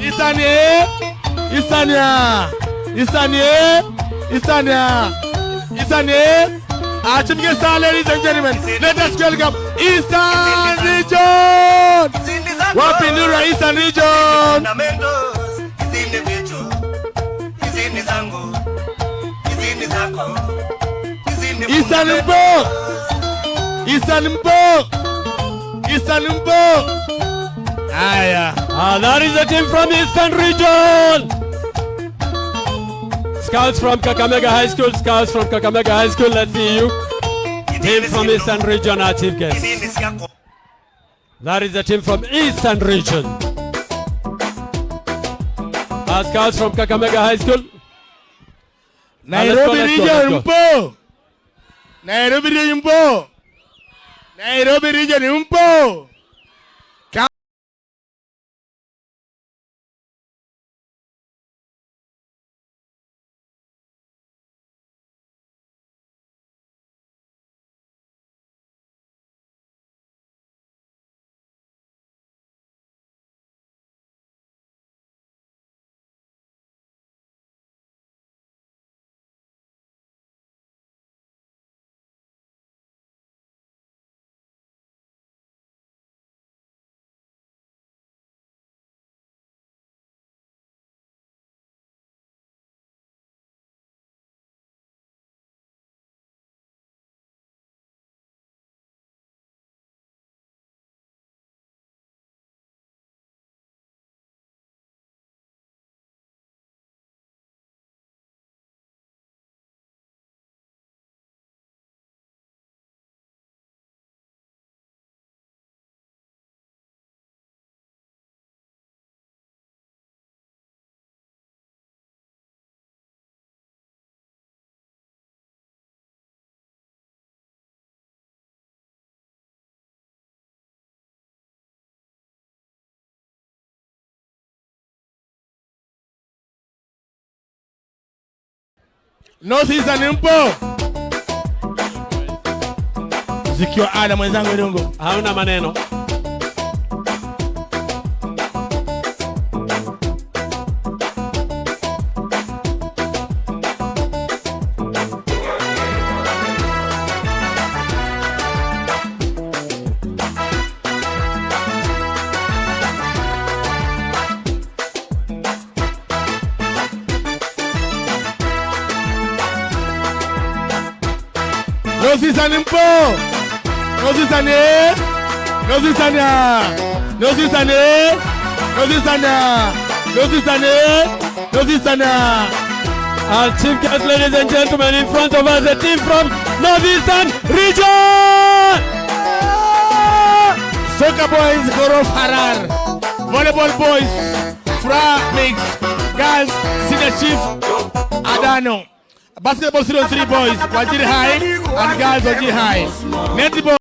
Isania. Isania. Isania. Isania. Isania. Chief Ksssa, ladies and gentlemen, let us welcome Eastern Region. Wapindura Eastern Region. Eastern Mpo. Eastern Mpo. Eastern Mpo. Aya. That is the team from Eastern Region. Scouts from Kakamega High School. Scouts from Kakamega High School. Let's see you. Team from Eastern Region, our chief guest. That is the team from Eastern Region. Scouts from Kakamega High School. Nairobi Region Mpo. Nairobi Region Mpo. Nairobi Region Mpo. North Eastern Mpo. Zikiwa ada mwenzangu Irungu. Hauna maneno. North Eastern Mpo. North Eastern. North Eastern. North Eastern. North Eastern. North Eastern. North Eastern. Our chief guest, ladies and gentlemen, in front of us, the team from North Eastern Region. Soccer boys, Goro Harar. Volleyball boys, Fra Mix. Girls, Senior Chief Adano. Basketball 03 boys, Wajiri High, and girls Wajiri High. Netball.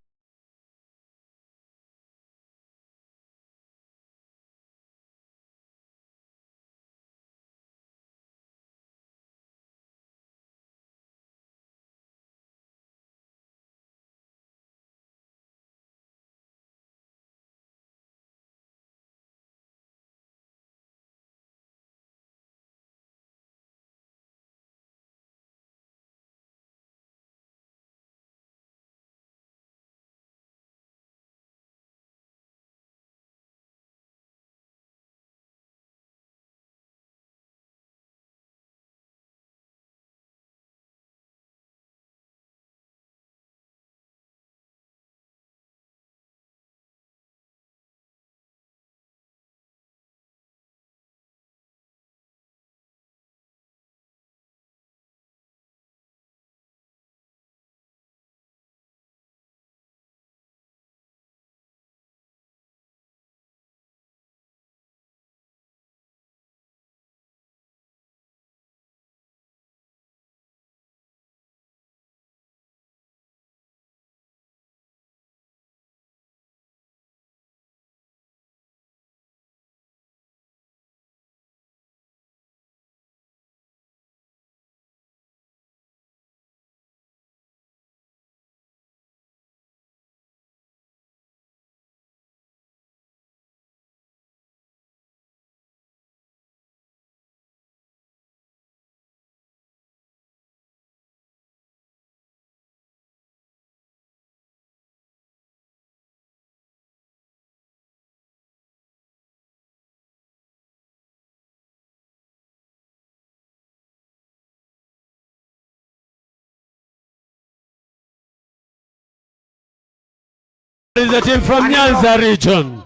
This is a team from Nyanza region.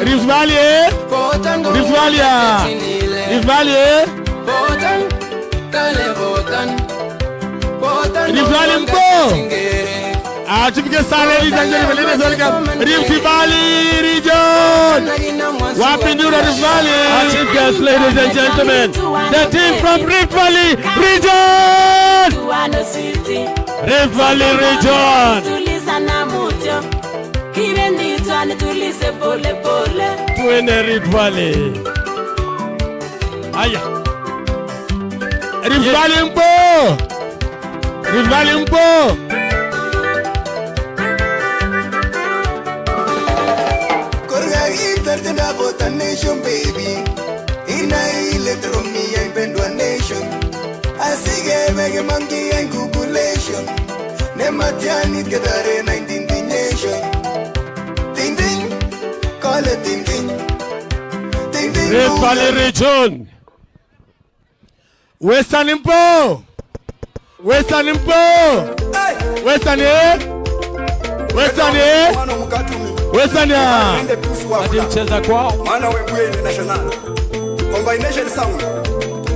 Rift Valley, Rift Valley, Rift Valley, Rift Valley mpo. Chief Ksssa, ladies and gentlemen, ladies and gentlemen, Rift Valley region. Wapindura Rift Valley. Chief Ksssa, ladies and gentlemen, the team from Rift Valley region. Rift Valley region. Tuende Rift Valley. Aya. Rift Valley mpo. Rift Valley mpo. About a nation, baby. In a little me, I bend one nation. I see a mega monkey and population. Nematiani get a 19 nation. Ding ding, call it ding ding. Ding ding. Rift Valley region. Western Impo. Western Impo. Western here. Western here. Western ya Mcheza kwao. Mwana webuye international. Combination sound.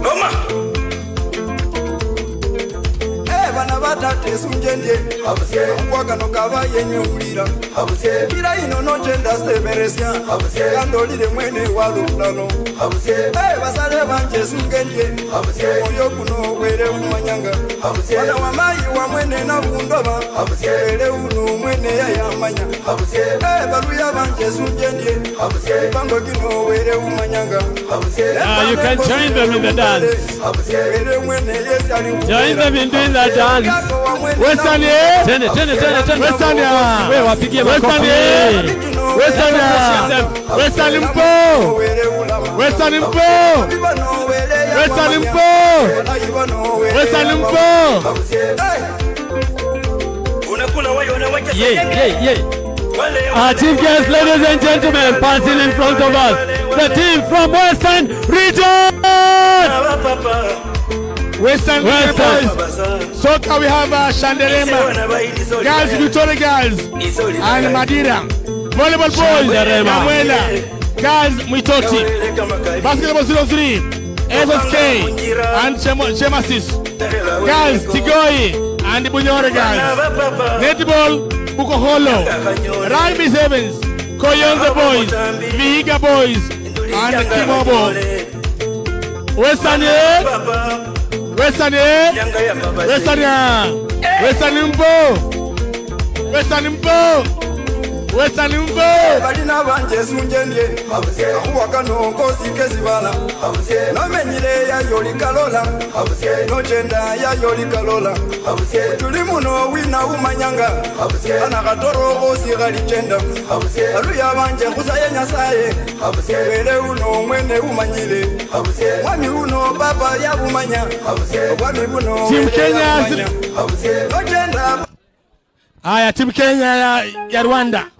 Noma. Bana batate sunjenje. Abuse. Kwaka no kava yenye ulira. Abuse. Kira ino no gender semeresya. Abuse. Kandolire mwene walulano. Abuse. Basale banje sungenje. Abuse. Oyo kuno were umanyanga. Abuse. Wana wamayi wa mwene na bundoba. Abuse. Ele uno mwene ya yamanya. Abuse. Baluya banje sunjenje. Abuse. Bango kino were umanyanga. Abuse. You can join them in the dance. Abuse. Ele mwene yesi ali. Join them in doing that dance. Western here. Tene. Western ya. Wewe wapigie Western makofi. here. Western ya. Western Impo. Western Impo. Western Impo. Western Impo. Yeah. Chief Ksssa, ladies and gentlemen, passing in front of us, the team from Western region. Western boys. Soka we have Shanderema. Girls, Victoria girls. And Madira. Volleyball boys. Amwela. Girls, Mwitoti. Basketball 03. SSK. And Chemasis. Girls, Tigoi. And Bunyore girls. Netball, Bukoholo. Rugby Sevens. Koyonzo boys. Vihiga boys. And Kimobo. Western here. Western here. Western here. Western Impo. Western Impo. Western Impo. Balina banje sunjenje. Akuwaka nongozi kezibala. Namenyire ya yoli kalola. No gender ya yoli kalola. Tuli muno wina umanyanga. Ana katoro gosi gali gender. Aluya banje kusaye nyasaye. Wele uno mwene umanyile. Wami uno baba ya umanya. Wami uno Team Kenya. no gender. Aya, Team Kenya ya Rwanda.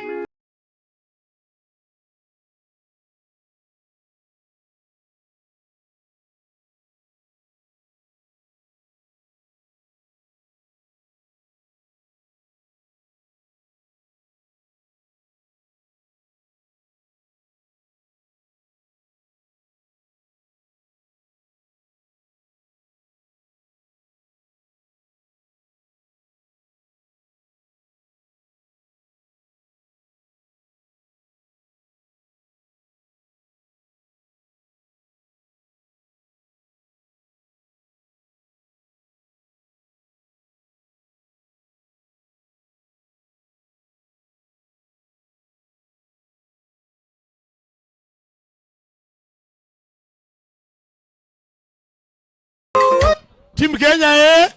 Team Kenya, eh?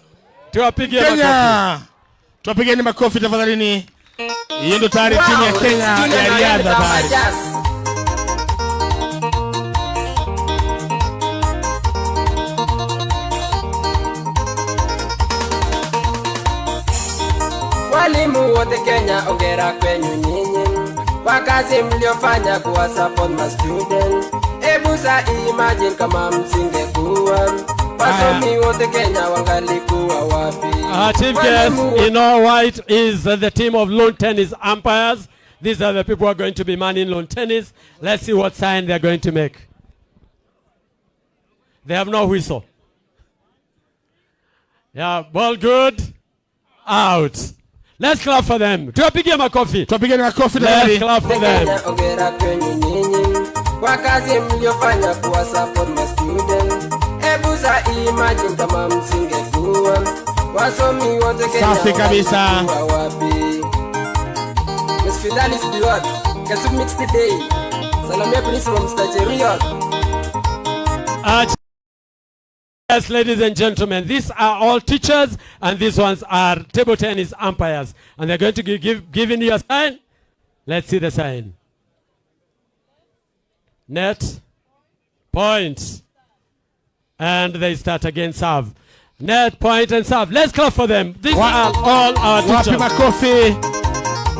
Tuwapigie Kenya. makofi. Tuwapigeni makofi tafadhalini. Hiyo ndio tayari timu ya Kenya ya riadha tayari. Walimu wote Kenya ongera kwenyu nyinyi kwa kazi mliofanya kuwa support my student. Ebu sa imagine kama msingekuwa wasomi wote Kenya wangalikuwa wapi? Chief guest in all white is the team of lawn tennis umpires. These are the people who are going to be manning lawn tennis. Let's see what sign they're going to make. They have no whistle. Yeah, ball good. Out. Let's clap for them. Tuwapigie makofi. Tuwapigeni makofi Let's tafadhali. clap for them. Ongera kwenyu nyinyi kwa kazi mliofanya kuwa support my student. Ebu sa imagine kama msingekuwa wasomi wote Kenya Safi kabisa. wangalikuwa wapi? Miss Fidelis Diwat, Ksssa mix today. Salamia principal Mr. Cheruiyot. Yes, ladies and gentlemen, these are all teachers, and these ones are table tennis umpires. And they're going to giving you a sign. Let's see the sign. Net, point, and they start again serve. Net, point, and serve. Let's clap for them. These are all our Wapi teachers. makofi.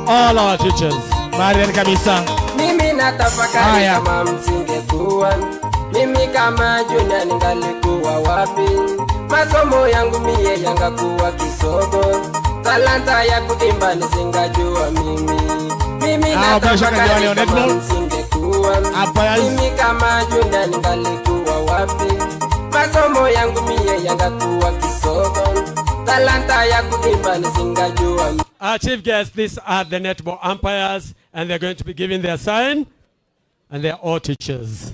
All our teachers. Marian kabisa. Mimi natafakari kama msingekuwa, mimi kama junior ningalikuwa wapi? Masomo yangu mie yangakuwa kisogo, talanta ya kuimba nisingajua mimi. Mimi natafakari kama msingekuwa, mimi kama junior ningalikuwa wapi? Masomo yangu mie yangakuwa kisogo, talanta ya kuimba nisingajua mimi. Our chief guests, these are the netball umpires, and they're going to be giving their sign, and they're all teachers.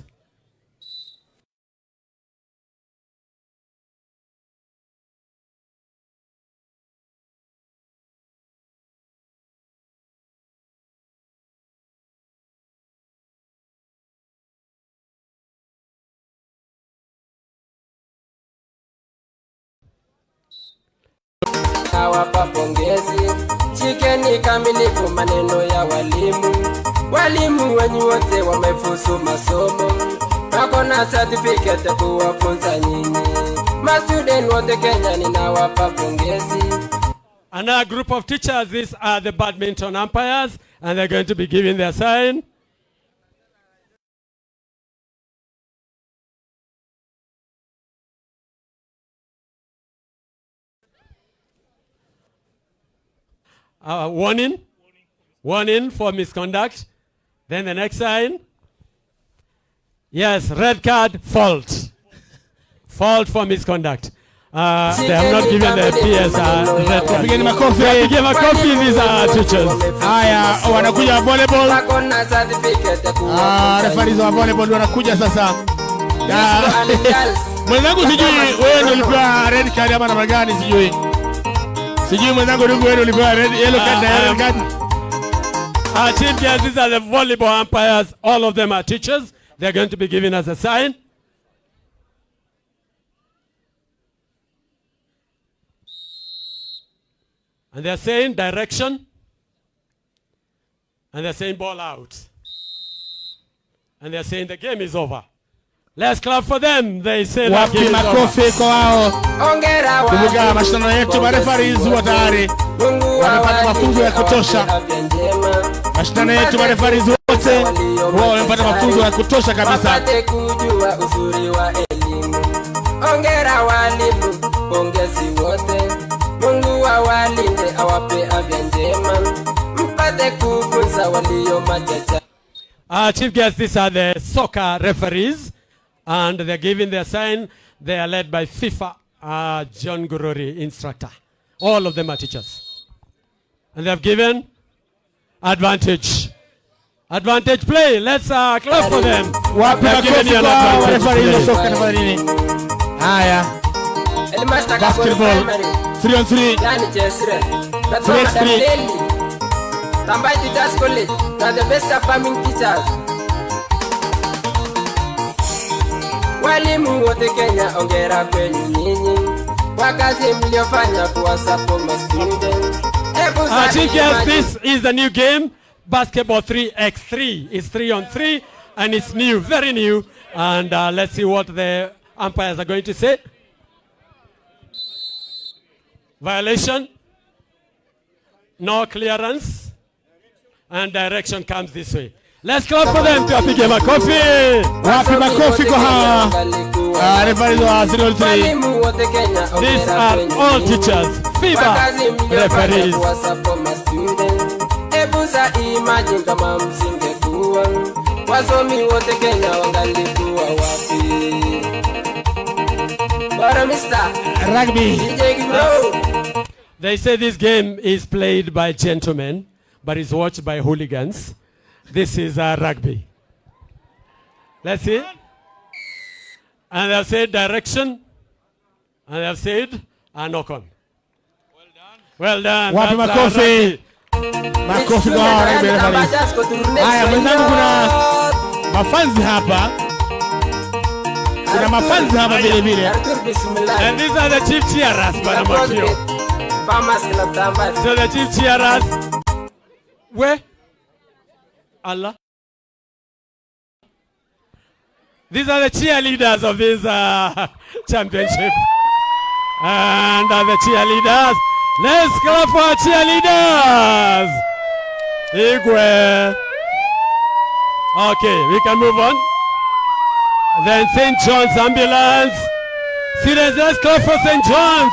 Nawapa pongezi, shikeni kamilifu maneno ya walimu. Walimu wenyu wote wamefuzu masomo, wako na certificate kuwafunza nyinyi. Ma student wote Kenya ninawapa pongezi. Another group of teachers, these are the badminton umpires, and they're going to be giving their sign. Warning for misconduct. Then the next sign. Yes, red card, fault. Fault for misconduct. They have not given the PS red card. Pigeni makofi. Pigeni makofi, these are teachers. Haya, wanakuja volleyball. Wako na certificate kuwafunza. Referees wa volleyball wanakuja sasa. Mwenzangu sijui wewe ndio ulipewa red card ama namna gani sijui. Sijui mwenzangu ndio wewe ulipewa yellow card na red card. Our chief guests, these are the volleyball umpires. All of them are teachers. They're going to be giving us a sign. And they're saying direction. And they're saying ball out. And they're saying the game is over. Let's clap for them. They say the game is over. Makofi kwa wao. Kumbuka mashindano yetu marefaris huwa tayari wanapata mafunzo ya kutosha. Mashindano yetu marefaris wote huwa wamepata mafunzo ya kutosha kabisa. Wapate kujua uzuri wa elimu. Ongera walimu, pongezi wote. Mungu awalinde awape afya njema. Mpate kufunza walio machacha. Chief guests, these are the soccer referees. And they're giving their sign. They are led by FIFA John Gururi, instructor. All of them are teachers. And they have given advantage. Advantage play. Let's clap for them. Wapi makofi kwa referees wa soka tafadhali. Haya. Basketball 3-on-3. Yani Chesire. That's Next Madam week. Lely. Tambai Teachers College. They are the best performing teachers. Walimu wote Kenya ongera kwenu nyinyi wakazi mliofanya kuwasapo ma students. Chief guest, this is the new game, basketball 3x3. It's 3 on 3 and it's new, very new. And let's see what the umpires are going to say. Violation, no clearance, and direction comes this way. Let's clap for them to apige makofi. Wapi makofi kwa hawa referees wa 03. These are all teachers, FIBA referees. Ebuza imagine kama msingekuwa wasomi wote Kenya wangalikuwa wapi? Bara Mr. Rugby. They say this game is played by gentlemen, but is watched by hooligans. This is rugby. Let's see. And they've said direction. And they've said knock on. Well done. Wapi makofi. Makofi kwa rugby referees. Haya, mwenzangu kuna mafanzi hapa. Kuna mafanzi hapa vile vile. And these are the chief cheerers, Bwana Makio. So the chief cheerers. Where? Allah. These are the cheerleaders of this championship. And the cheerleaders. Let's clap for our cheerleaders. Igwe. Okay, we can move on. Then St. John's ambulance. Seriously, let's clap for St. John's.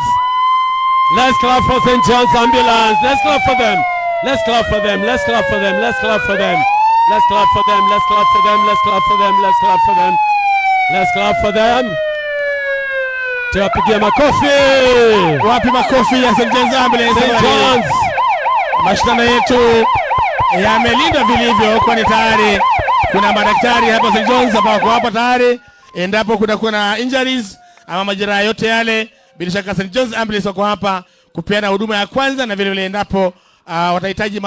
Let's clap for St. John's ambulance. Let's clap for them. Let's clap for them. Let's clap for them. Let's clap for them. Let's clap for them. Let's clap for them. Let's clap for them. Let's clap for them. Let's clap for them. Tuwapigie makofi. Wapi makofi ya St. John's ambulance. St. John's. Mashindano yetu yamelindwa vilivyo kwani tayari kuna madaktari hapa St. John's ambao wako hapa tayari endapo kuna injuries ama majeraha yote yale. Bila shaka St. John's ambulance wako hapa kupeana huduma ya kwanza, na vile vile endapo watahitaji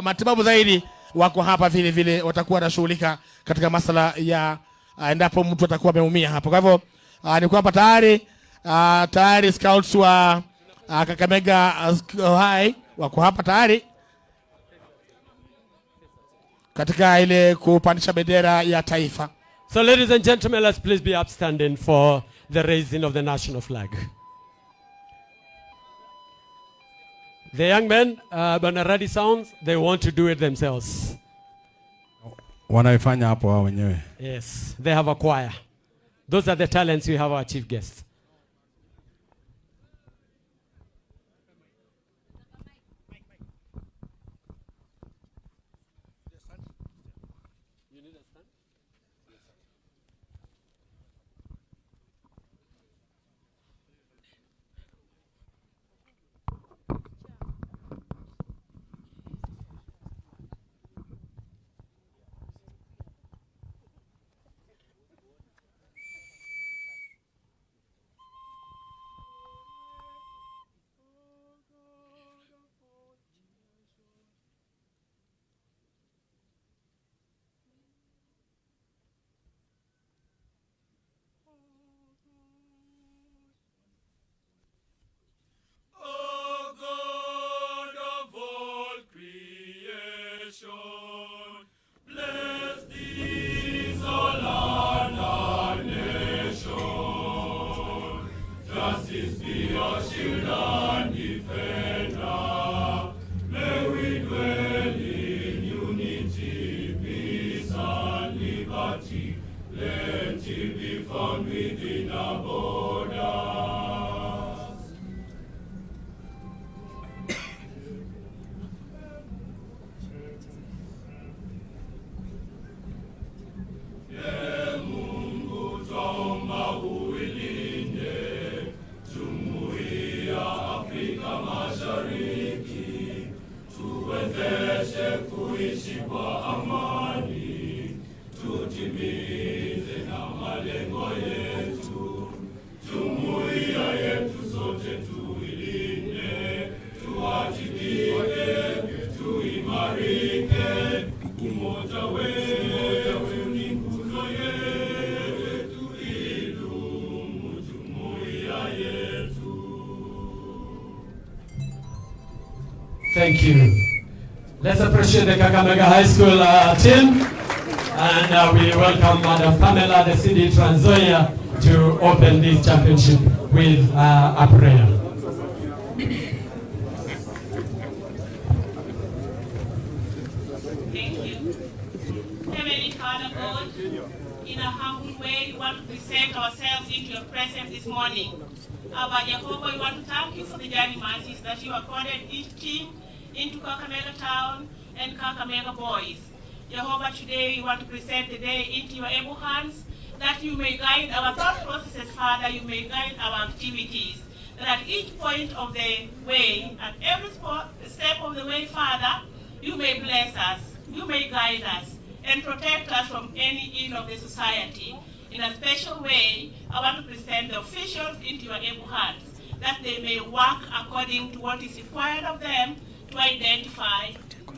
matibabu zaidi wako hapa vile vile watakuwa wanashughulika katika masuala ya endapo mtu atakuwa ameumia hapa. Kwa hivyo ni kwamba tayari scouts wa Kakamega High wako hapa tayari katika ile kupandisha bendera ya taifa. So ladies and gentlemen, let's please be upstanding for the raising of the national flag. The young men, Banaradi Sounds, they want to do it themselves. Wanaifanya hapo wao wenyewe. Yes, they have a choir. Those are the talents we have, our chief guests. Thank you. Let's appreciate the Kakamega High School team. And we welcome Madam Pamela, the CD Transoya, to open this championship with a prayer. Thank you. Heavenly Father God, in a humble way, we want to present ourselves into your presence this morning. Our Jehovah, we want to thank you for the journey mercies that you accorded each team into Kakamega Town and Kakamega Boys. Jehovah, today we want to present the day into your able hands, that you may guide our thought processes, Father, you may guide our activities, that at each point of the way, at every step of the way, Father, you may bless us, you may guide us, and protect us from any ill of the society. In a special way, I want to present the officials into your able hands, that they may work according to what is required of them to identify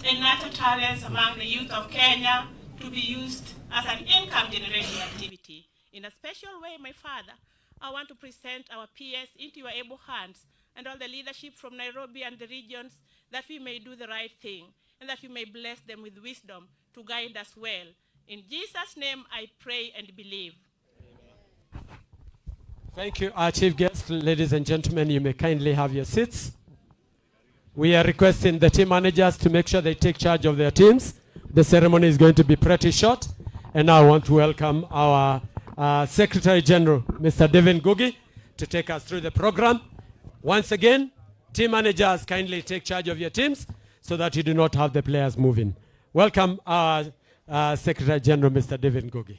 and nurture talents among the youth of Kenya to be used as an income generating activity. In a special way, my Father, I want to present our PS into your able hands and all the leadership from Nairobi and the regions, that we may do the right thing and that you may bless them with wisdom to guide us well. In Jesus' name I pray and believe. Thank you, our chief guest. Ladies and gentlemen, you may kindly have your seats. We are requesting the team managers to make sure they take charge of their teams. The ceremony is going to be pretty short. And now I want to welcome our Secretary General, Mr. Devin Ngugi, to take us through the program. Once again, team managers, kindly take charge of your teams so that you do not have the players moving. Welcome our Secretary General, Mr. Devin Ngugi.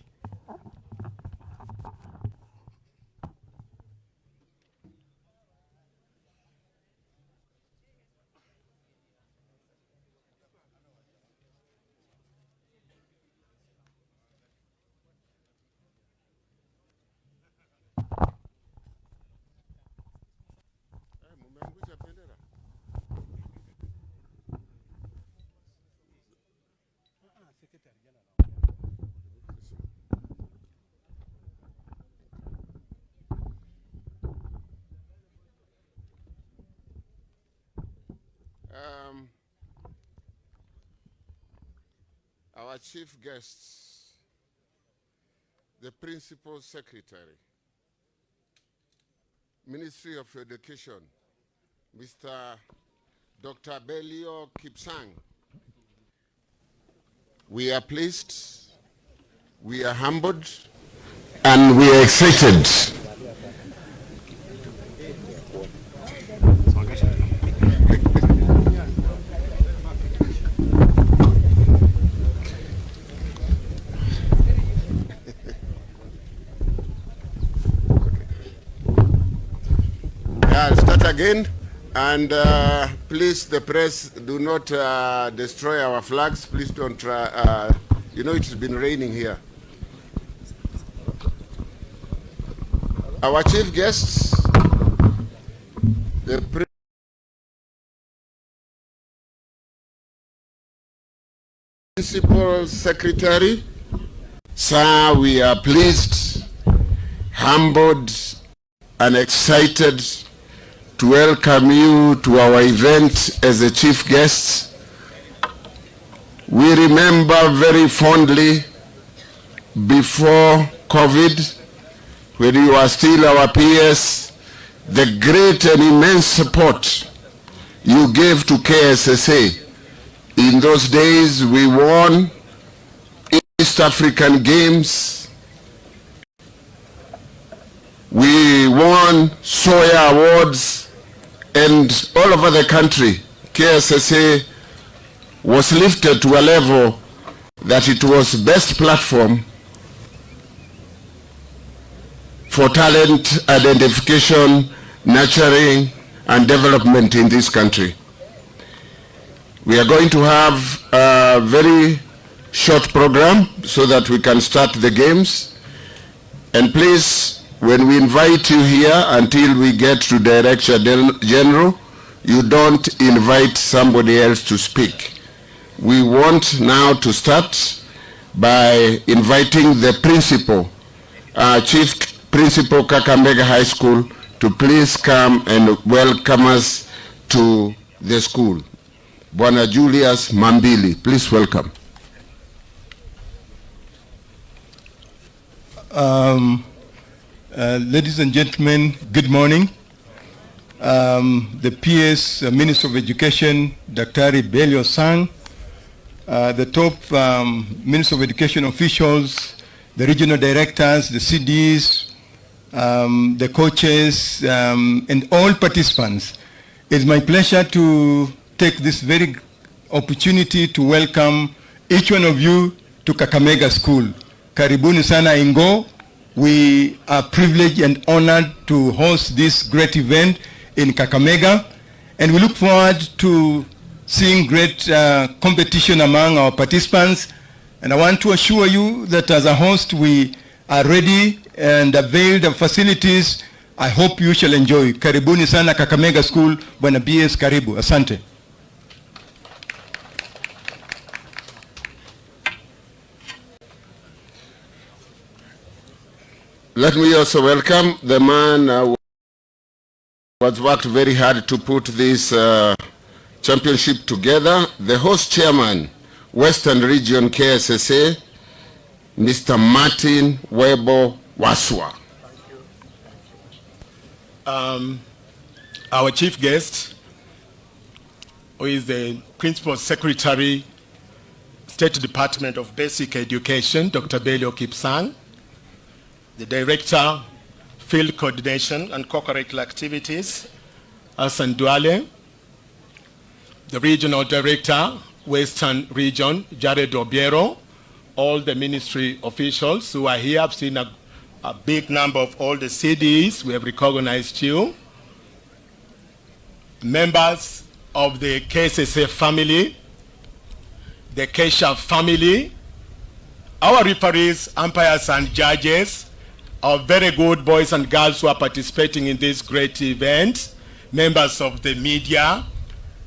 Our chief guests, the Principal Secretary, Ministry of Education, Mr. Dr. Belio Kipsang. We are pleased, we are humbled, and we are excited. I'll start again, and please, the press, do not destroy our flags. Please don't try. You know, it's been raining here. Our chief guests, the Principal Secretary, sir, we are pleased, humbled, and excited to welcome you to our event as the chief guests. We remember very fondly before COVID, when you were still our peers, the great and immense support you gave to KSSA. In those days, we won East African Games. We won Soya Awards, and all over the country, KSSA was lifted to a level that it was best platform for talent identification, nurturing, and development in this country. We are going to have a very short program so that we can start the games. And please, when we invite you here until we get to Director General, you don't invite somebody else to speak. We want now to start by inviting the principal, Chief Principal Kakamega High School, to please come and welcome us to the school. Bwana Julius Mambili. Please welcome. Ladies and gentlemen, good morning. The PS Minister of Education, Dr. Belio Sang, the top Minister of Education officials, the regional directors, the CDs, the coaches, and all participants. It's my pleasure to take this very opportunity to welcome each one of you to Kakamega School. Karibuni sana Ingo. We are privileged and honored to host this great event in Kakamega, and we look forward to seeing great competition among our participants. And I want to assure you that as a host, we are ready and availed of facilities. I hope you shall enjoy. Karibuni sana Kakamega School. Bwana BS karibu. Asante. Let me also welcome the man who has worked very hard to put this championship together, the host chairman, Western Region KSSA, Mr. Martin Webo Waswa. Our chief guest, who is the Principal Secretary, State Department of Basic Education, Dr. Belio Kipsang, the Director, Field Coordination and Co-Curricular Activities, Hassan Duale, the Regional Director, Western Region, Jared Obiero, all the ministry officials who are here. I've seen a big number of all the CDs. We have recognized you. Members of the KSSA family, the Ksssa family, our referees, umpires, and judges, our very good boys and girls who are participating in this great event, members of the media,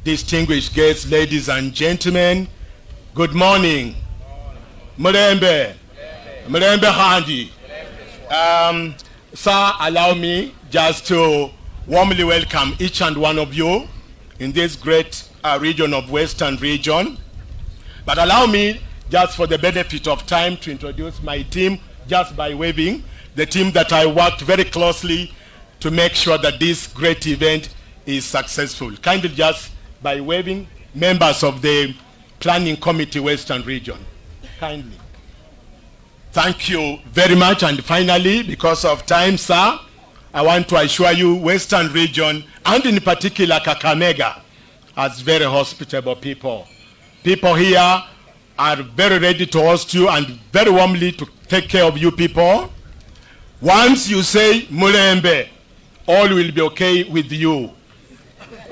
distinguished guests, ladies and gentlemen, good morning. Mulembe. Mulembe Handi. Sir, allow me just to warmly welcome each and one of you in this great region of Western Region. But allow me, just for the benefit of time, to introduce my team just by waving, the team that I worked very closely to make sure that this great event is successful. Kindly just by waving, members of the Planning Committee Western Region. Kindly. Thank you very much. And finally, because of time, sir, I want to assure you Western Region, and in particular Kakamega, has very hospitable people. People here are very ready to host you and very warmly to take care of you people. Once you say Mulembe, all will be okay with you.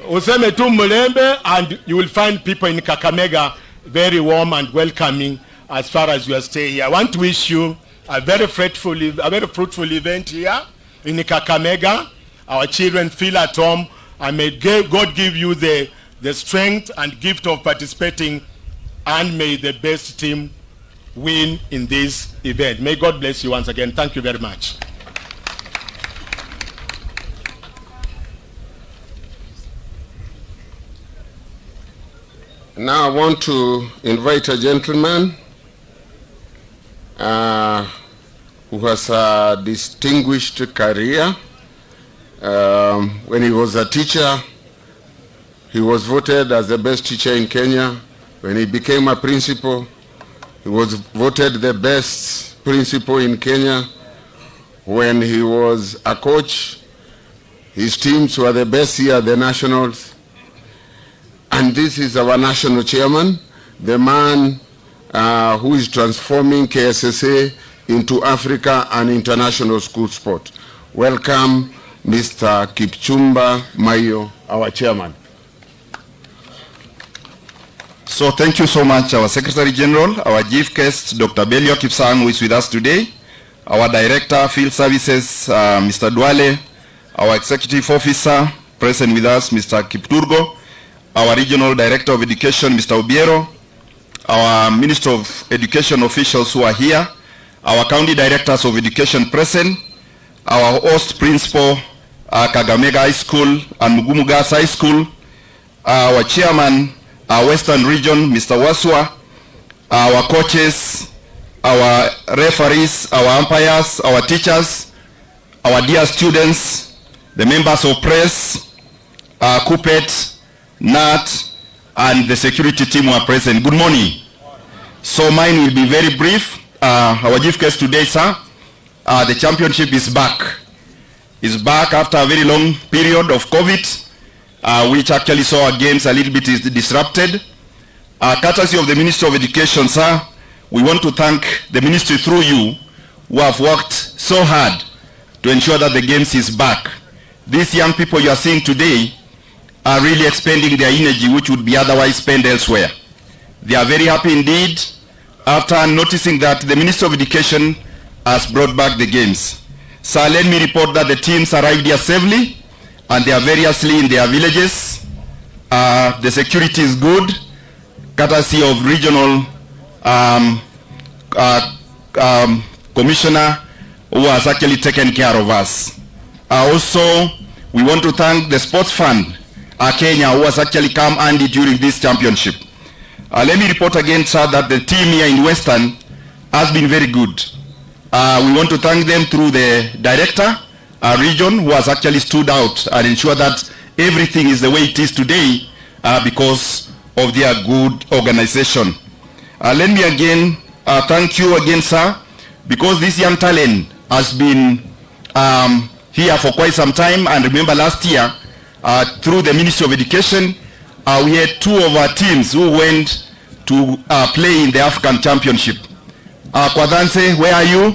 Useme tu Mulembe, and you will find people in Kakamega very warm and welcoming as far as you stay here. I want to wish you a very fruitful event here in Kakamega. Our children feel at home, and may God give you the strength and gift of participating, and may the best team win in this event. May God bless you once again. Thank you very much. Now I want to invite a gentleman who has a distinguished career. When he was a teacher, he was voted as the best teacher in Kenya. When he became a principal, he was voted the best principal in Kenya. When he was a coach, his teams were the best here at the Nationals. And this is our national chairman, the man who is transforming KSSA into Africa and international school sport. Welcome, Mr. Kipchumba Mayo, our chairman. So thank you so much, our Secretary General, our chief guest, Dr. Belio Kipsang, who is with us today, our Director, Field Services, Mr. Duale, our Executive Officer, present with us, Mr. Kipturgo, our Regional Director of Education, Mr. Obiero, our Minister of Education officials who are here, our County Directors of Education present, our host principal, Kakamega High School and Mugumugas High School, our Chairman, our Western Region, Mr. Waswa, our coaches, our referees, our umpires, our teachers, our dear students, the members of press, Kupet, Nat, and the security team who are present. Good morning. So mine will be very brief. Our chief guest today, sir, the championship is back. It's back after a very long period of COVID, which actually saw our games a little bit disrupted. Courtesy of the Ministry of Education, sir, we want to thank the ministry through you who have worked so hard to ensure that the games is back. These young people you are seeing today are really expending their energy which would be otherwise spent elsewhere. They are very happy indeed after noticing that the Ministry of Education has brought back the games. So let me report that the teams arrived here safely and they are variously in their villages. The security is good, courtesy of regional commissioner who has actually taken care of us. Also, we want to thank the Sports Fund, Kenya, who has actually come handy during this championship. Let me report again, sir, that the team here in Western has been very good. We want to thank them through the director, region, who has actually stood out and ensured that everything is the way it is today because of their good organization. Let me again thank you again, sir, because this young talent has been here for quite some time. And remember last year, through the Ministry of Education, we had 2 of our teams who went to play in the African Championship. Kwadanse, where are you?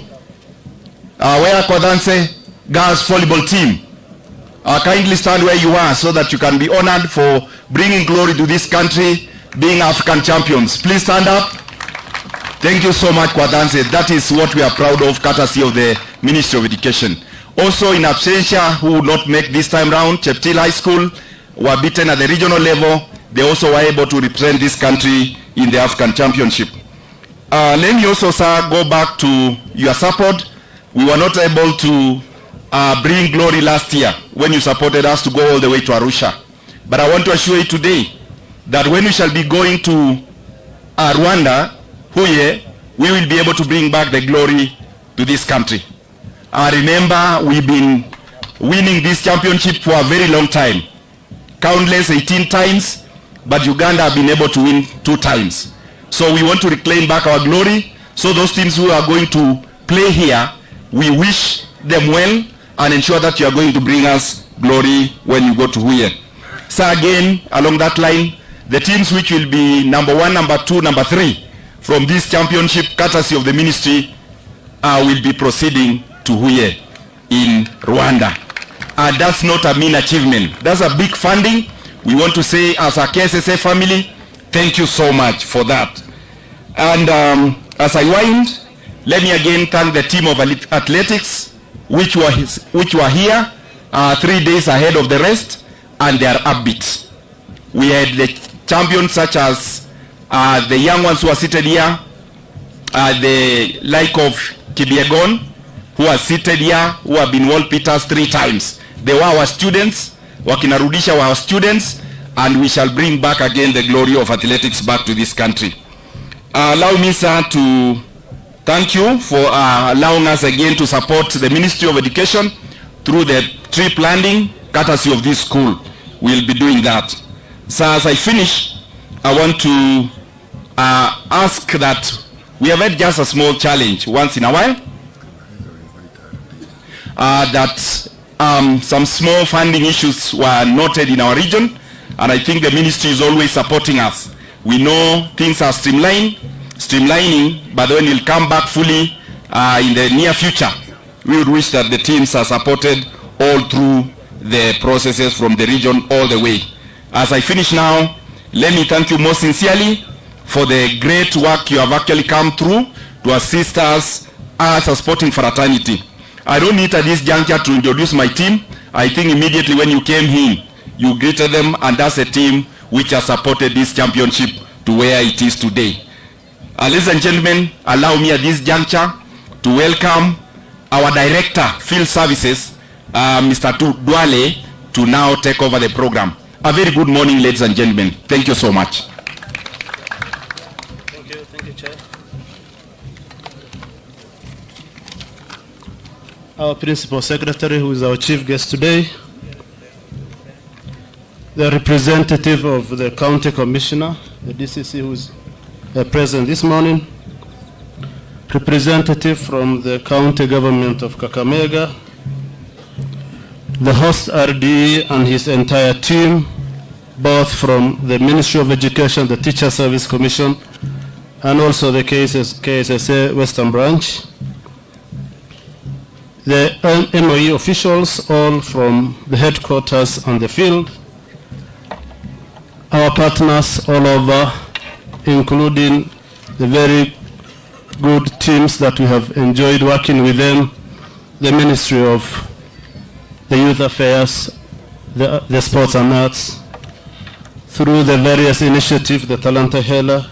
Where are Kwadanse girls volleyball team? Kindly stand where you are so that you can be honored for bringing glory to this country, being African champions. Please stand up. Thank you so much, Kwadanse. That is what we are proud of, courtesy of the Ministry of Education. Also in absentia, who would not make this time round, Cheptil High School were beaten at the regional level. They also were able to represent this country in the African Championship. Let me also, sir, go back to your support. We were not able to bring glory last year when you supported us to go all the way to Arusha. But I want to assure you today that when we shall be going to Rwanda, Huye, we will be able to bring back the glory to this country. Remember, we've been winning this championship for a very long time. Countless 18 times, but Uganda have been able to win 2 times. So we want to reclaim back our glory. So those teams who are going to play here, we wish them well and ensure that you are going to bring us glory when you go to Huye. So again, along that line, the teams which will be number 1, number 2, number 3 from this championship, courtesy of the ministry, will be proceeding to Huye in Rwanda. That's not a mean achievement. That's a big funding. We want to say, as a KSSA family, thank you so much for that. And as I wind, let me again thank the team of athletics, which were here 3 days ahead of the rest, and they are upbeat. We had the champions such as the young ones who are seated here, the like of Kibiegon, who are seated here, who have been world beaters 3 times. They were our students, wakinarudisha were our students, and we shall bring back again the glory of athletics back to this country. Allow me, sir, to thank you for allowing us again to support the Ministry of Education through the tree planting, courtesy of this school. We'll be doing that. So as I finish, I want to ask that we have had just a small challenge once in a while, that some small funding issues were noted in our region, and I think the ministry is always supporting us. We know things are streamlining, but when we'll come back fully in the near future, we would wish that the teams are supported all through the processes from the region all the way. As I finish now, let me thank you most sincerely for the great work you have actually come through to assist us as a sporting fraternity. I don't need at this juncture to introduce my team. I think immediately when you came in, you greeted them, and that's a team which has supported this championship to where it is today. Ladies and gentlemen, allow me at this juncture to welcome our Director, Field Services, Mr. Dwale, to now take over the program. A very good morning, ladies and gentlemen. Thank you so much. our Principal Secretary, who is our chief guest today, the representative of the County Commissioner, the DCC, who is present this morning, representative from the County Government of Kakamega, the host RDE and his entire team, both from the Ministry of Education, the Teacher Service Commission, and also the KSSA Western Branch, the MOE officials, all from the headquarters and the field, our partners all over, including the very good teams that we have enjoyed working with them, the Ministry of the Youth Affairs, the Sports and Arts, through the various initiatives, the Talanta Hela,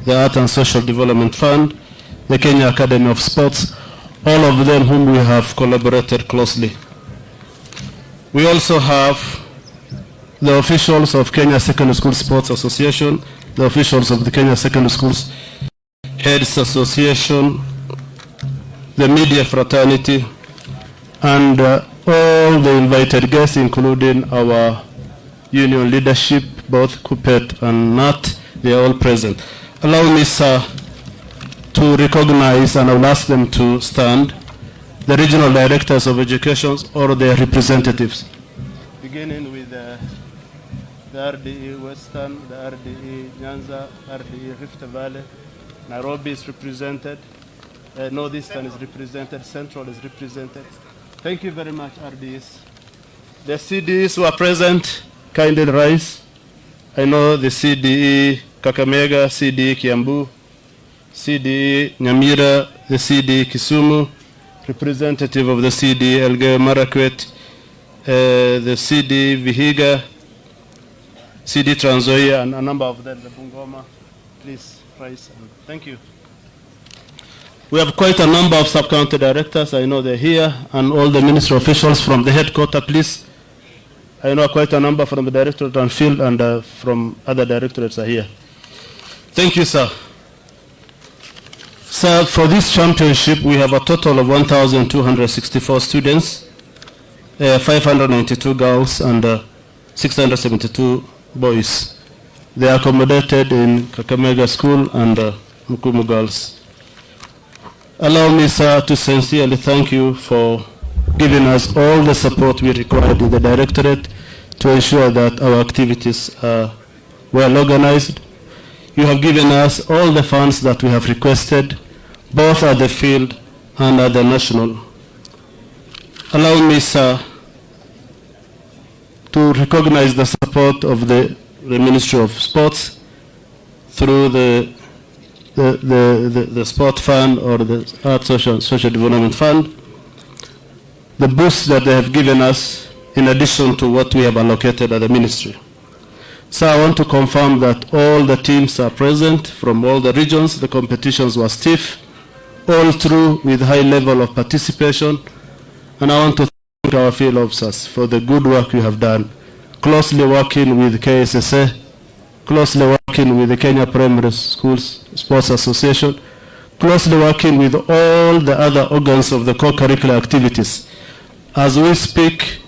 the Art and Social Development Fund, the Kenya Academy of Sports, all of them whom we have collaborated closely. We also have the officials of Kenya Secondary School Sports Association, the officials of the Kenya Secondary Schools Heads Association, the media fraternity, and all the invited guests, including our union leadership, both Kupet and Nat, they are all present. Allow me, sir, to recognize, and I will ask them to stand, the regional directors of education or their representatives. Beginning with the RDE Western, the RDE Nyanza, RDE Rift Valley, Nairobi is represented, Northeastern is represented, Central is represented. Thank you very much, RDEs. The CDEs who are present, kindly rise. I know the CDE Kakamega, CDE Kiambu, CDE Nyamira, the CDE Kisumu, representative of the CDE Elgeyo Marakwet, the CDE Vihiga, CDE Trans Nzoia, and a number of them, the Bungoma. Please rise. Thank you. We have quite a number of sub-county directors. I know they're here, and all the ministry officials from the headquarters, please. I know quite a number from the Directorate and Field and from other directorates are here. Thank you, sir. Sir, for this championship, we have a total of 1,264 students, 592 girls, and 672 boys. They are accommodated in Kakamega School and Mukumu Girls. Allow me, sir, to sincerely thank you for giving us all the support we required in the directorate to ensure that our activities are well organized. You have given us all the funds that we have requested, both at the field and at the national. Allow me, sir, to recognize the support of the Ministry of Sports through the Sport Fund or the Art Social Development Fund, the boost that they have given us in addition to what we have allocated at the ministry. So I want to confirm that all the teams are present from all the regions. The competitions were stiff, all through with high level of participation. And I want to thank our field officers for the good work you have done, closely working with KSSA, closely working with the Kenya Primary Schools Sports Association, closely working with all the other organs of the co-curricular activities. As we speak,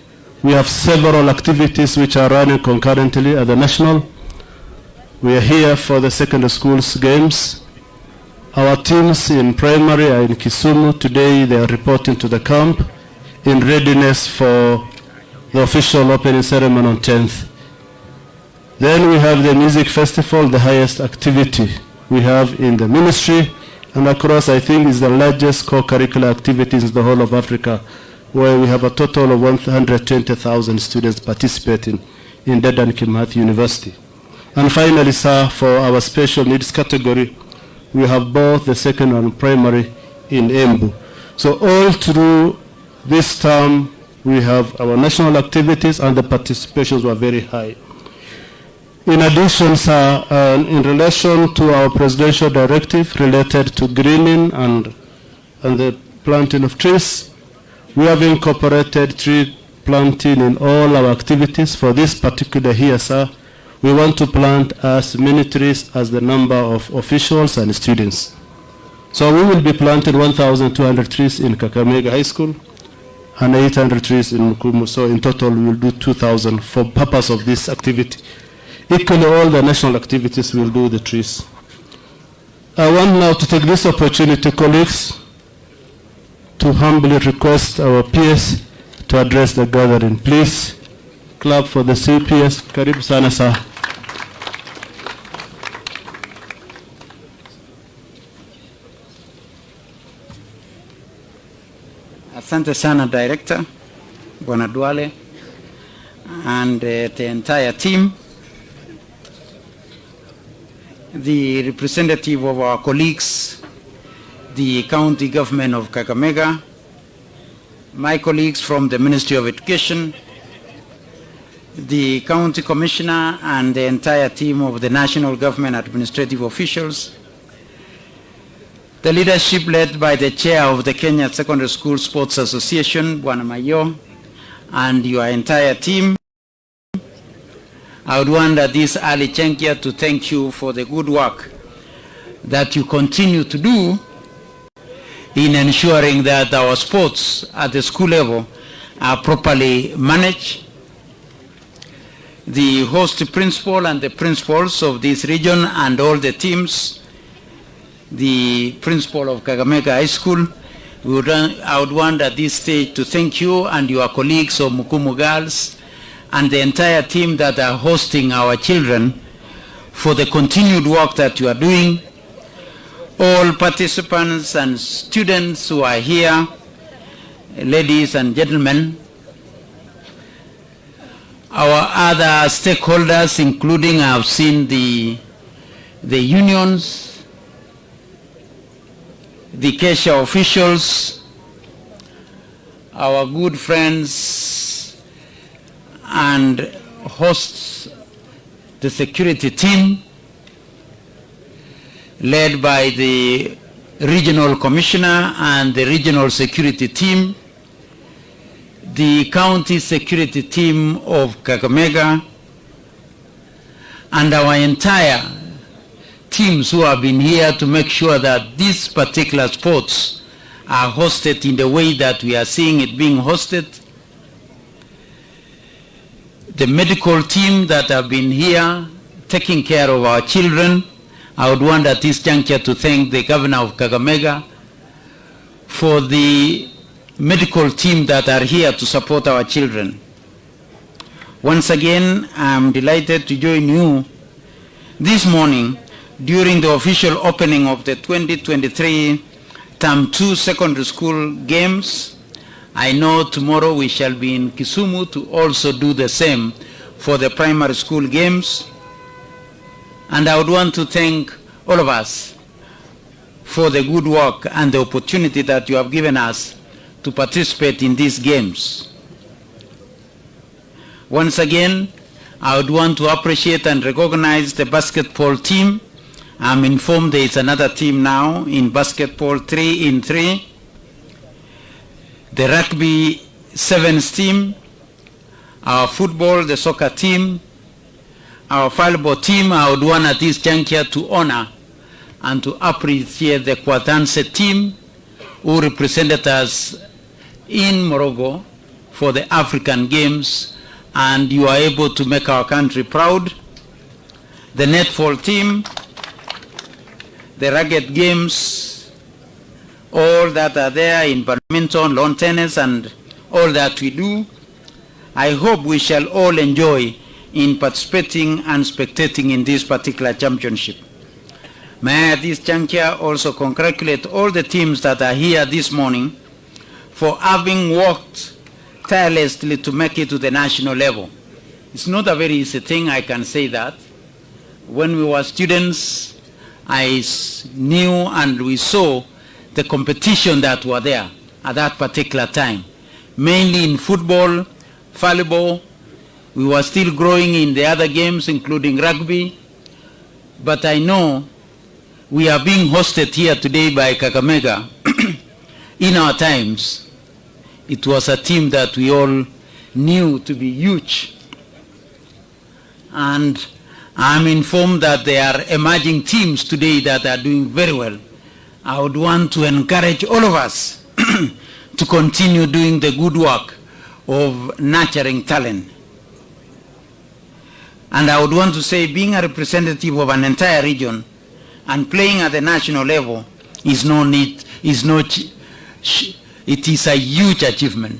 we have several activities which are running concurrently at the national. We are here for the secondary schools games. Our teams in primary are in Kisumu. Today they are reporting to the camp in readiness for the official opening ceremony on 10th. Then we have the music festival, the highest activity we have in the ministry, and across, I think, is the largest co-curricular activities in the whole of Africa, where we have a total of 120,000 students participating in Dedan Kimathi University. And finally, sir, for our special needs category, we have both the secondary and primary in Embu. So all through this term, we have our national activities and the participations were very high. In addition, sir, in relation to our presidential directive related to greening and the planting of trees, we have incorporated tree planting in all our activities. For this particular year, sir, we want to plant as many trees as the number of officials and students. So we will be planting 1,200 trees in Kakamega High School, and 800 trees in Mukumu. So in total, we will do 2,000 for purpose of this activity. Equally, all the national activities will do the trees. I want now to take this opportunity, colleagues, to humbly request our peers to address the gathering. Please clap for the CPS. Karibu sana sir. Asante sana Director, Bwana Duale, and the entire team, the representative of our colleagues, the county government of Kakamega, my colleagues from the Ministry of Education, the county commissioner, and the entire team of the national government administrative officials, the leadership led by the chair of the Kenya Secondary School Sports Association, Bwana Mayo, and your entire team. I would want at this early juncture to thank you for the good work that you continue to do in ensuring that our sports at the school level are properly managed. The host principal and the principals of this region and all the teams, the principal of Kakamega High School, I would want at this stage to thank you and your colleagues of Mukumu Girls and the entire team that are hosting our children for the continued work that you are doing. All participants and students who are here, ladies and gentlemen, our other stakeholders, including I've seen the unions, the Ksssa officials, our good friends and hosts, the security team led by the regional commissioner and the regional security team, the county security team of Kakamega, and our entire teams who have been here to make sure that these particular sports are hosted in the way that we are seeing it being hosted. The medical team that have been here taking care of our children. I would want at this juncture to thank the governor of Kakamega for the medical team that are here to support our children. Once again, I'm delighted to join you this morning during the official opening of the 2023 Term 2 Secondary School Games. I know tomorrow we shall be in Kisumu to also do the same for the primary school games. And I would want to thank all of us for the good work and the opportunity that you have given us to participate in these games. Once again, I would want to appreciate and recognize the basketball team. I'm informed there is another team now in basketball, 3-in-3. The rugby sevens team, our football, the soccer team, our volleyball team. I would want at this juncture to honor and to appreciate the Kwatanse team who represented us in Morocco for the African Games, and you are able to make our country proud. The netball team, the racket games, all that are there in badminton, lawn tennis, and all that we do. I hope we shall all enjoy in participating and spectating in this particular championship. May I at this juncture also congratulate all the teams that are here this morning for having worked tirelessly to make it to the national level. It's not a very easy thing, I can say that. When we were students, I knew and we saw the competition that were there at that particular time, mainly in football, volleyball. We were still growing in the other games, including rugby. But I know we are being hosted here today by Kakamega. In our times, it was a team that we all knew to be huge. And I'm informed that there are emerging teams today that are doing very well. I would want to encourage all of us to continue doing the good work of nurturing talent. And I would want to say, being a representative of an entire region and playing at the national level it is a huge achievement.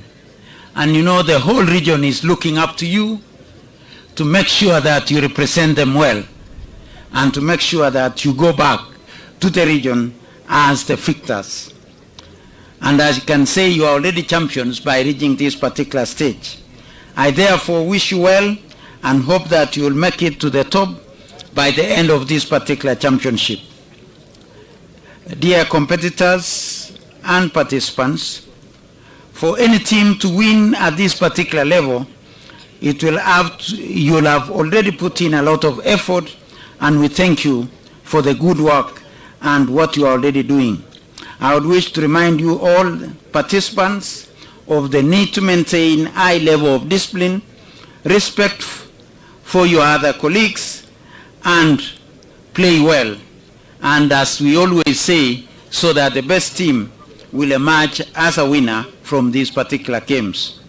And you know, the whole region is looking up to you to make sure that you represent them well and to make sure that you go back to the region as the victors. And as you can say, you are already champions by reaching this particular stage. I therefore wish you well and hope that you will make it to the top by the end of this particular championship. Dear competitors and participants, for any team to win at this particular level, you'll have already put in a lot of effort, and we thank you for the good work and what you are already doing. I would wish to remind you all participants of the need to maintain high level of discipline, respect for your other colleagues, and play well. And as we always say, so that the best team will emerge as a winner from these particular games.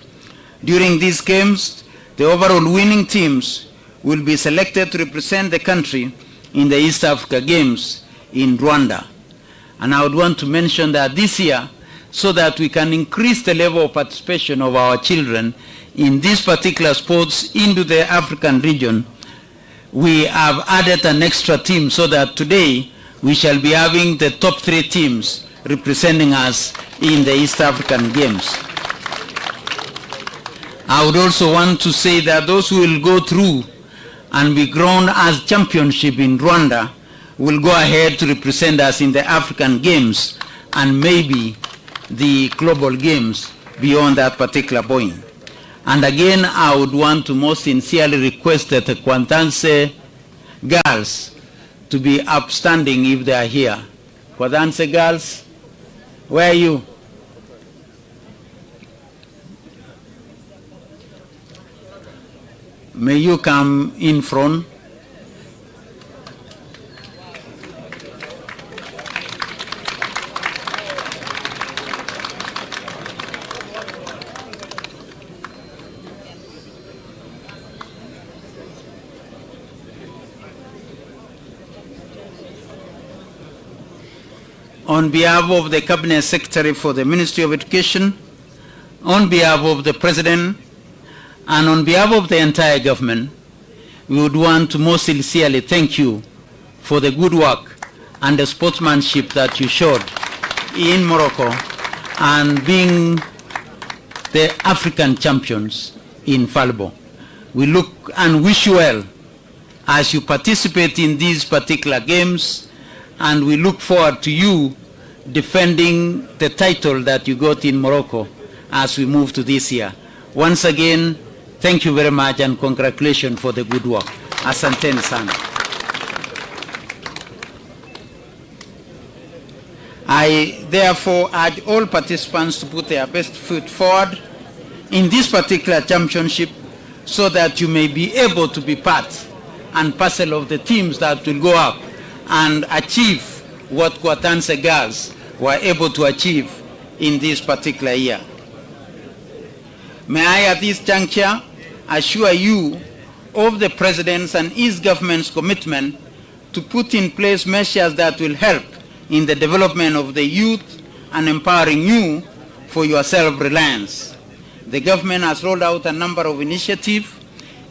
During these games, the overall winning teams will be selected to represent the country in the East Africa Games in Rwanda. And I would want to mention that this year, so that we can increase the level of participation of our children in these particular sports into the African region, we have added an extra team so that today we shall be having the top 3 teams representing us in the East African Games. I would also want to say that those who will go through and be crowned as championship in Rwanda will go ahead to represent us in the African Games and maybe the global games beyond that particular point. And again, I would want to most sincerely request that the Kwatanse girls to be upstanding if they are here. Kwatanse girls, where are you? May you come in front. On behalf of the Cabinet Secretary for the Ministry of Education, on behalf of the President, and on behalf of the entire government, we would want to most sincerely thank you for the good work and the sportsmanship that you showed in Morocco and being the African champions in Falbo. We look and wish you well as you participate in these particular games, and we look forward to you defending the title that you got in Morocco as we move to this year. Once again, thank you very much and congratulations for the good work. Asanteni sana. I therefore urge all participants to put their best foot forward in this particular championship so that you may be able to be part and parcel of the teams that will go up and achieve what Kwatanse girls were able to achieve in this particular year. May I at this juncture assure you of the President's and his government's commitment to put in place measures that will help in the development of the youth and empowering you for your self-reliance. The government has rolled out a number of initiatives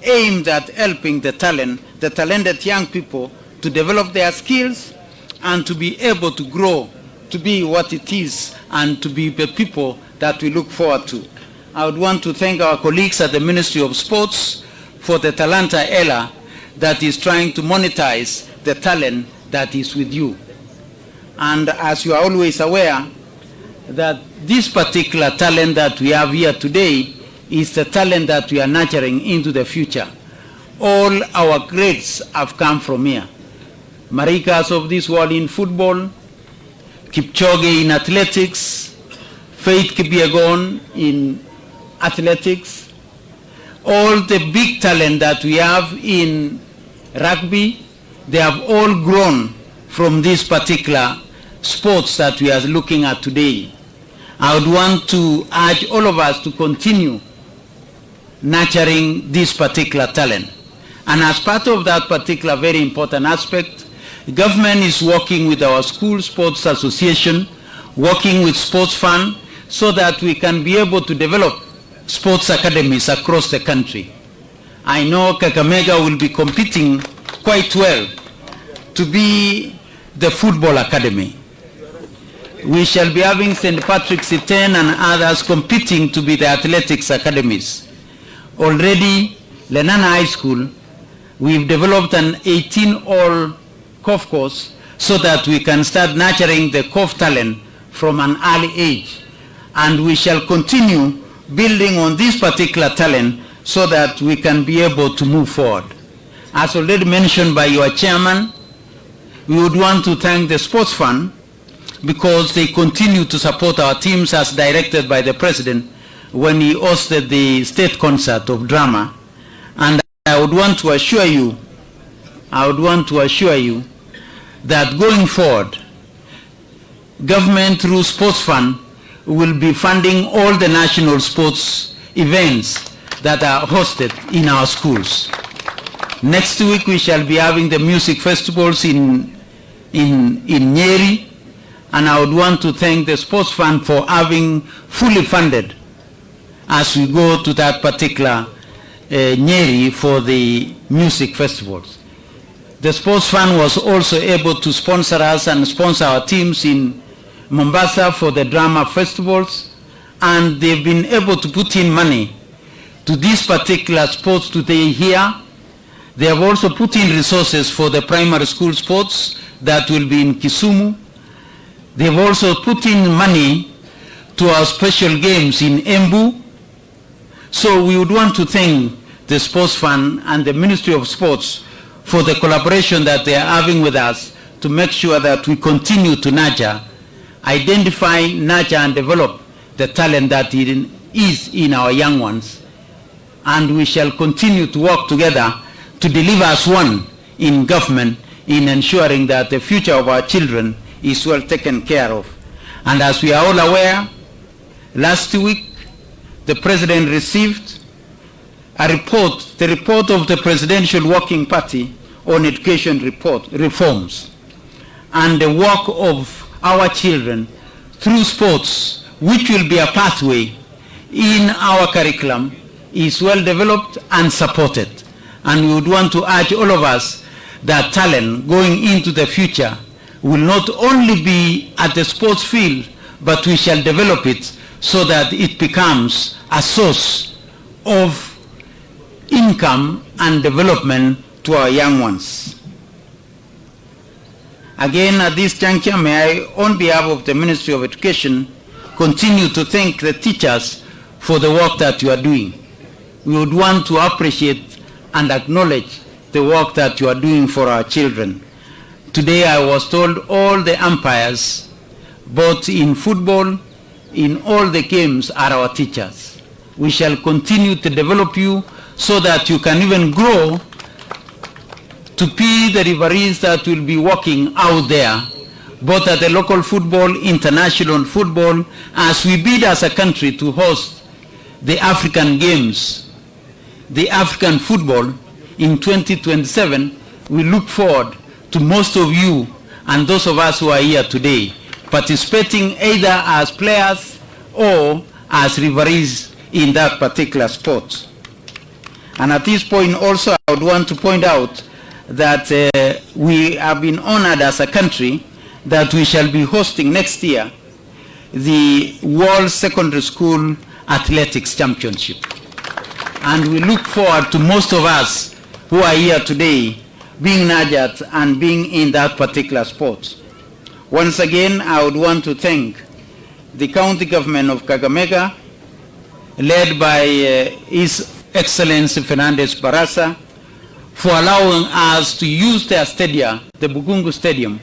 aimed at helping the talented young people to develop their skills and to be able to grow to be what it is and to be the people that we look forward to. I would want to thank our colleagues at the Ministry of Sports for the Talanta Ella that is trying to monetize the talent that is with you. And as you are always aware, that this particular talent that we have here today is the talent that we are nurturing into the future. All our greats have come from here. Marikas of this world in football, Kipchoge in athletics, Faith Kipyegon in athletics, all the big talent that we have in rugby, they have all grown from these particular sports that we are looking at today. I would want to urge all of us to continue nurturing this particular talent. And as part of that particular very important aspect, government is working with our school sports association, working with sports fund, so that we can be able to develop sports academies across the country. I know Kakamega will be competing quite well to be the football academy. We shall be having St. Patrick's Iten and others competing to be the athletics academies. Already, Lenana High School, we've developed an 18-all COF course so that we can start nurturing the COF talent from an early age. And we shall continue building on this particular talent so that we can be able to move forward. As already mentioned by your chairman, we would want to thank the Sports Fund because they continue to support our teams as directed by the President when he hosted the state concert of drama. And I would want to assure you that going forward, government through Sports Fund will be funding all the national sports events that are hosted in our schools. Next week we shall be having the music festivals in Nyeri, and I would want to thank the Sports Fund for having fully funded as we go to that particular Nyeri for the music festivals. The Sports Fund was also able to sponsor us and sponsor our teams in Mombasa for the drama festivals, and they've been able to put in money to these particular sports today here. They have also put in resources for the primary school sports that will be in Kisumu. They've also put in money to our special games in Embu. So we would want to thank the Sports Fund and the Ministry of Sports for the collaboration that they are having with us to make sure that we continue to nurture, identify, nurture, and develop the talent that is in our young ones. And we shall continue to work together to deliver as one in government in ensuring that the future of our children is well taken care of. And as we are all aware, last week the President received a report, the report of the Presidential Working Party on education reforms, and the work of our children through sports, which will be a pathway in our curriculum, is well developed and supported. And we would want to urge all of us that talent going into the future will not only be at the sports field, but we shall develop it so that it becomes a source of income and development to our young ones. Again, at this juncture, may I, on behalf of the Ministry of Education, continue to thank the teachers for the work that you are doing. We would want to appreciate and acknowledge the work that you are doing for our children. Today I was told all the umpires, both in football, in all the games, are our teachers. We shall continue to develop you so that you can even grow to be the referees that will be working out there, both at the local football, international football, as we bid as a country to host the African Games, the African football in 2027. We look forward to most of you and those of us who are here today participating either as players or as referees in that particular sport. And at this point also I would want to point out that we have been honored as a country that we shall be hosting next year the World Secondary School Athletics Championship. And we look forward to most of us who are here today being nurtured and being in that particular sport. Once again, I would want to thank the county government of Kakamega, led by His Excellency Fernandez Barasa, for allowing us to use their stadium, the Bugungu Stadium,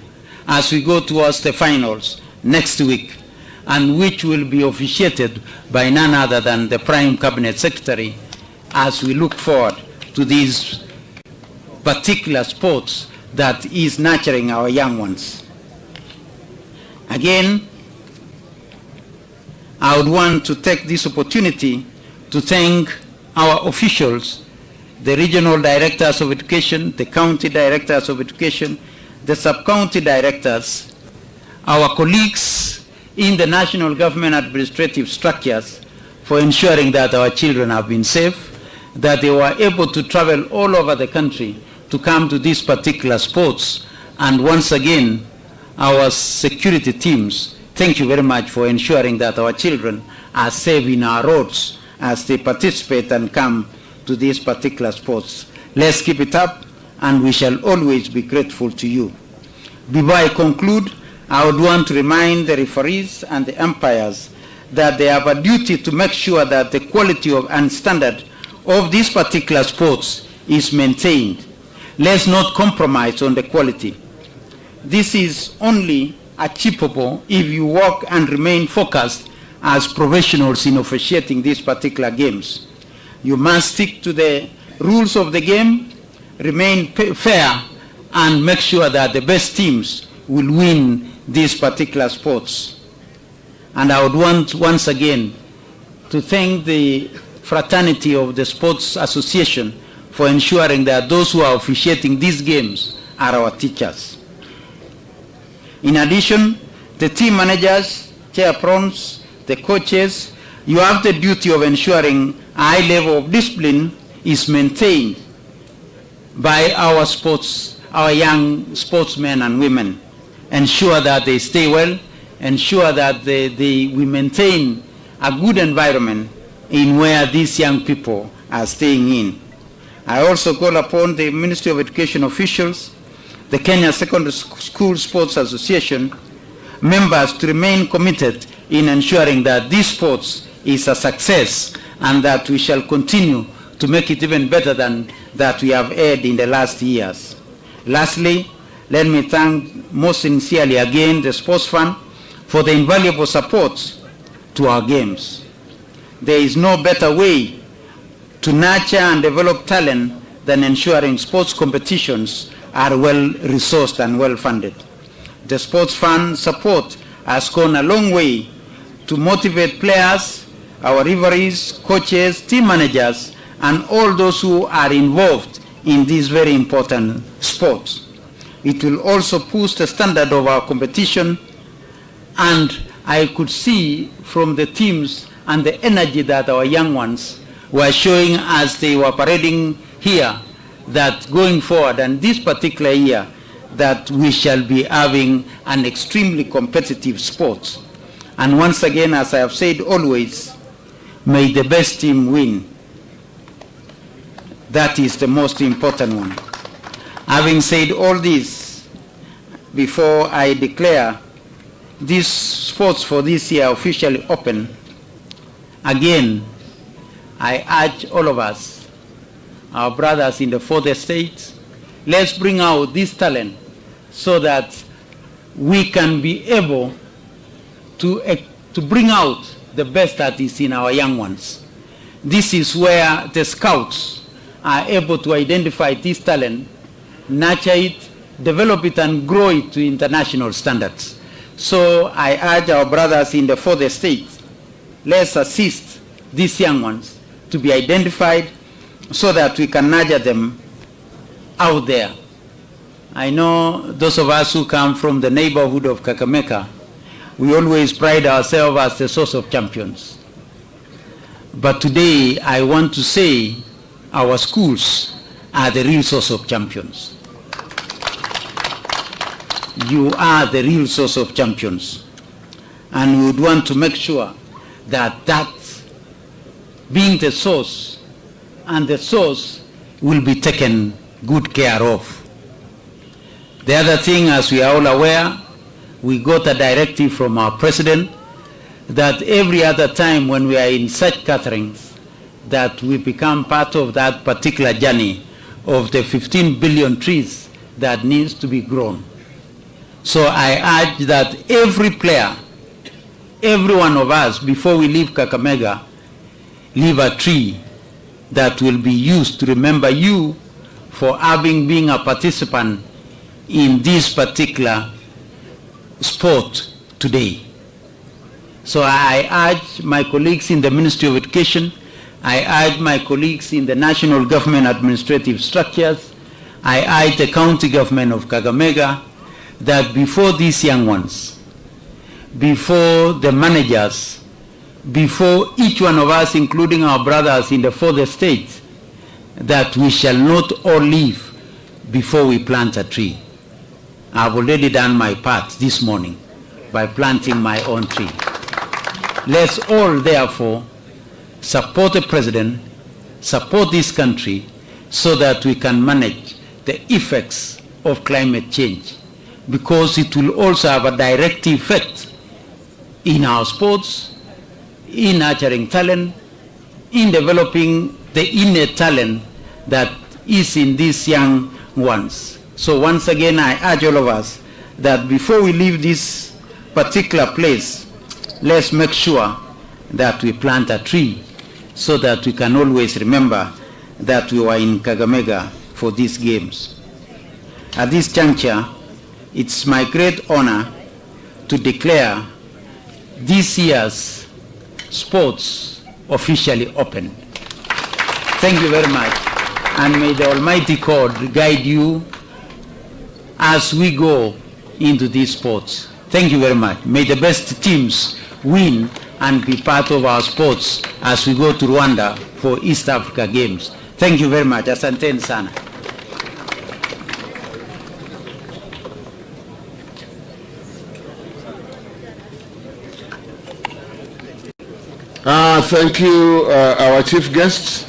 as we go towards the finals next week, and which will be officiated by none other than the Prime Cabinet Secretary, as we look forward to these particular sports that is nurturing our young ones. Again, I would want to take this opportunity to thank our officials, the regional directors of education, the county directors of education, the sub-county directors, our colleagues in the national government administrative structures for ensuring that our children have been safe, that they were able to travel all over the country to come to these particular sports. And once again, our security teams, thank you very much for ensuring that our children are safe in our roads as they participate and come to these particular sports. Let's keep it up, and we shall always be grateful to you. Before I conclude, I would want to remind the referees and the umpires that they have a duty to make sure that the quality of and standard of these particular sports is maintained. Let's not compromise on the quality. This is only achievable if you work and remain focused as professionals in officiating these particular games. You must stick to the rules of the game, remain fair, and make sure that the best teams will win these particular sports. And I would want once again to thank the fraternity of the Sports Association for ensuring that those who are officiating these games are our teachers. In addition, the team managers, chaperones, the coaches, you have the duty of ensuring a high level of discipline is maintained by our young sportsmen and women. Ensure that they stay well, ensure that we maintain a good environment in where these young people are staying in. I also call upon the Ministry of Education officials, the Kenya Secondary School Sports Association members to remain committed in ensuring that this sports is a success and that we shall continue to make it even better than that we have had in the last years. Lastly, let me thank most sincerely again the Sports Fund for the invaluable support to our games. There is no better way to nurture and develop talent than ensuring sports competitions are well resourced and well funded. The Sports Fund support has gone a long way to motivate players, our referees, coaches, team managers, and all those who are involved in this very important sport. It will also push the standard of our competition, and I could see from the teams and the energy that our young ones were showing as they were parading here that going forward and this particular year that we shall be having an extremely competitive sport. And once again, as I have said always, may the best team win. That is the most important one. Having said all this, before I declare these sports for this year officially open, again, I urge all of us, our brothers in the 4th estate, let's bring out this talent so that we can be able to bring out the best that is in our young ones. This is where the scouts are able to identify this talent, nurture it, develop it, and grow it to international standards. So I urge our brothers in the 4th estate, let's assist these young ones to be identified so that we can nurture them out there. I know those of us who come from the neighborhood of Kakamega, we always pride ourselves as the source of champions. But today, I want to say our schools are the real source of champions. You are the real source of champions. And we would want to make sure that that being the source, and the source will be taken good care of. The other thing, as we are all aware, we got a directive from our president that every other time when we are in such gatherings, that we become part of that particular journey of the 15 billion trees that needs to be grown. So I urge that every player, every one of us, before we leave Kakamega, leave a tree that will be used to remember you for being a participant in this particular sport today. So I urge my colleagues in the Ministry of Education, I urge my colleagues in the national government administrative structures, I urge the county government of Kakamega that before these young ones, before the managers, before each one of us, including our brothers in the fourth estate, that we shall not all leave before we plant a tree. I've already done my part this morning by planting my own tree. Let's all therefore support the president, support this country, so that we can manage the effects of climate change, because it will also have a direct effect in our sports, in nurturing talent, in developing the innate talent that is in these young ones. So once again, I urge all of us that before we leave this particular place, let's make sure that we plant a tree so that we can always remember that we were in Kakamega for these games. At this juncture, it's my great honor to declare this year's sports officially open. Thank you very much, and may the Almighty God guide you as we go into these sports. Thank you very much. May the best teams win and be part of our sports as we go to Rwanda for East Africa Games. Thank you very much. Asanteni sana. Thank you, our chief guest.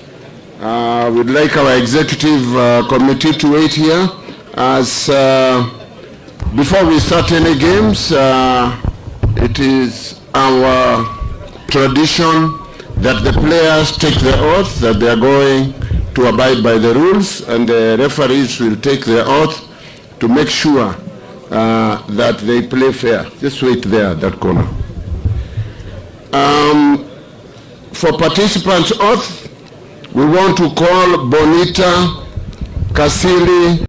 We'd like our executive committee to wait here. As before we start any games, it is our tradition that the players take the oath that they are going to abide by the rules, and the referees will take the oath to make sure that they play fair. Just wait there, that corner. For participants' oath, we want to call Bonita Kasili